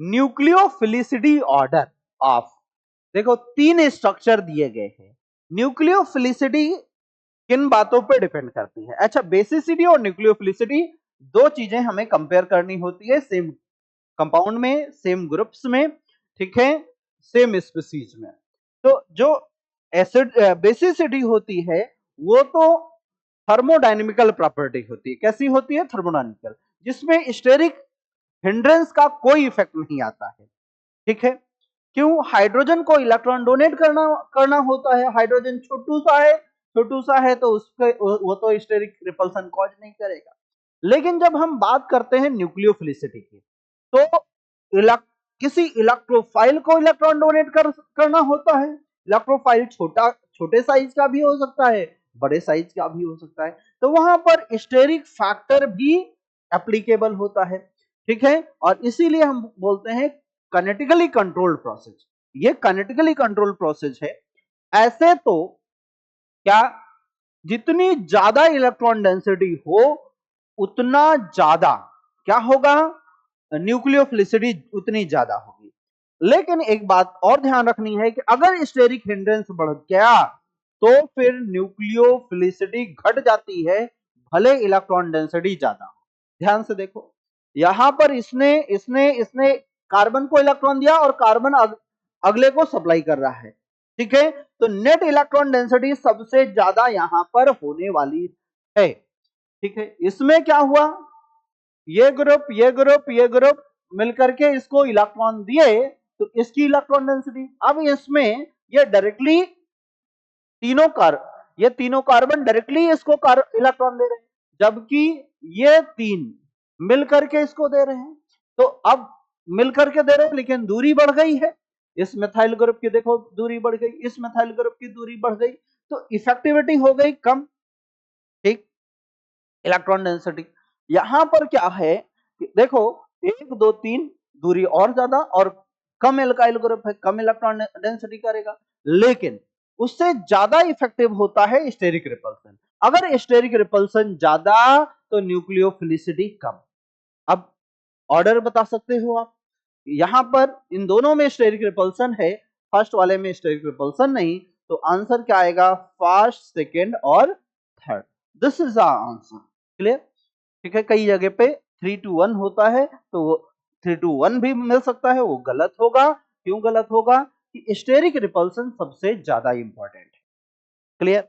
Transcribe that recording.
Nucleophilicity order of, देखो 3 structure दिए गए हैं। न्यूक्लियोफिलिसिटी किन बातों पर डिपेंड करती है? अच्छा, बेसिसिटी और न्यूक्लियोफिलिसिटी दो चीजें हमें कंपेयर करनी होती है सेम कंपाउंड में, सेम ग्रुप्स में, ठीक है, सेम स्पीसीज में। तो जो एसिड बेसिसिटी होती है वो तो थर्मोडायनेमिकल प्रॉपर्टी होती है। कैसी होती है? थर्मोडायनेमिकल, जिसमें स्टेरिक हिंड्रेंस का कोई इफेक्ट नहीं आता है, ठीक है। क्यों? हाइड्रोजन को इलेक्ट्रॉन डोनेट करना होता है। हाइड्रोजन छोटू सा है तो उसके वो तो स्टेरिक रिपल्सन कॉज नहीं करेगा। लेकिन जब हम बात करते हैं न्यूक्लियोफिलिसिटी की, तो किसी इलेक्ट्रोफाइल को इलेक्ट्रॉन डोनेट करना होता है। इलेक्ट्रोफाइल छोटे साइज का भी हो सकता है, बड़े साइज का भी हो सकता है, तो वहां पर स्टेरिक फैक्टर भी एप्लीकेबल होता है, ठीक है। और इसीलिए हम बोलते हैं काइनेटिकली कंट्रोल्ड प्रोसेस। ये काइनेटिकली कंट्रोल्ड प्रोसेस है। ऐसे तो क्या, जितनी ज्यादा इलेक्ट्रॉन डेंसिटी हो उतना ज्यादा क्या होगा? न्यूक्लियोफिलिसिटी उतनी ज्यादा होगी। लेकिन एक बात और ध्यान रखनी है कि अगर स्टेरिक हिंड्रेंस बढ़ गया तो फिर न्यूक्लियोफिलिसिटी घट जाती है, भले इलेक्ट्रॉन डेंसिटी ज्यादा हो। ध्यान से देखो, यहां पर इसने इसने इसने कार्बन को इलेक्ट्रॉन दिया और कार्बन अगले को सप्लाई कर रहा है, ठीक है। तो नेट इलेक्ट्रॉन डेंसिटी सबसे ज्यादा यहां पर होने वाली है, ठीक है। इसमें क्या हुआ? ये ग्रुप मिलकर के इसको इलेक्ट्रॉन दिए तो इसकी इलेक्ट्रॉन डेंसिटी, अब इसमें ये डायरेक्टली ये तीनों कार्बन डायरेक्टली इसको इलेक्ट्रॉन दे रहे हैं, जबकि ये 3 मिलकर के इसको दे रहे हैं। तो अब मिलकर के दे रहे हैं लेकिन दूरी बढ़ गई है। इस मिथाइल ग्रुप की देखो दूरी बढ़ गई, इस मिथाइल ग्रुप की दूरी बढ़ गई, तो इफेक्टिविटी हो गई कम, ठीक, इलेक्ट्रॉन डेंसिटी। यहां पर क्या है कि देखो 1 2 3 दूरी और ज्यादा, और कम एल्काइल ग्रुप है, कम इलेक्ट्रॉन डेंसिटी करेगा, लेकिन उससे ज्यादा इफेक्टिव होता है स्टेरिक रिपल्सन। अगर स्टेरिक रिपल्सन ज्यादा तो न्यूक्लियोफिलिसिटी कम। अब ऑर्डर बता सकते हो आप? यहां पर इन दोनों में स्टेरिक रिपल्सन है, फर्स्ट वाले में स्टेरिक रिपल्सन नहीं, तो आंसर क्या आएगा? फर्स्ट, सेकेंड और third. This is the answer. Clear? ठीक है, कई जगह पे 3 to 1 होता है, तो वो 3 to 1 भी मिल सकता है, वो गलत होगा। क्यों गलत होगा? कि स्टेरिक रिपल्सन सबसे ज्यादा इंपॉर्टेंट है। क्लियर?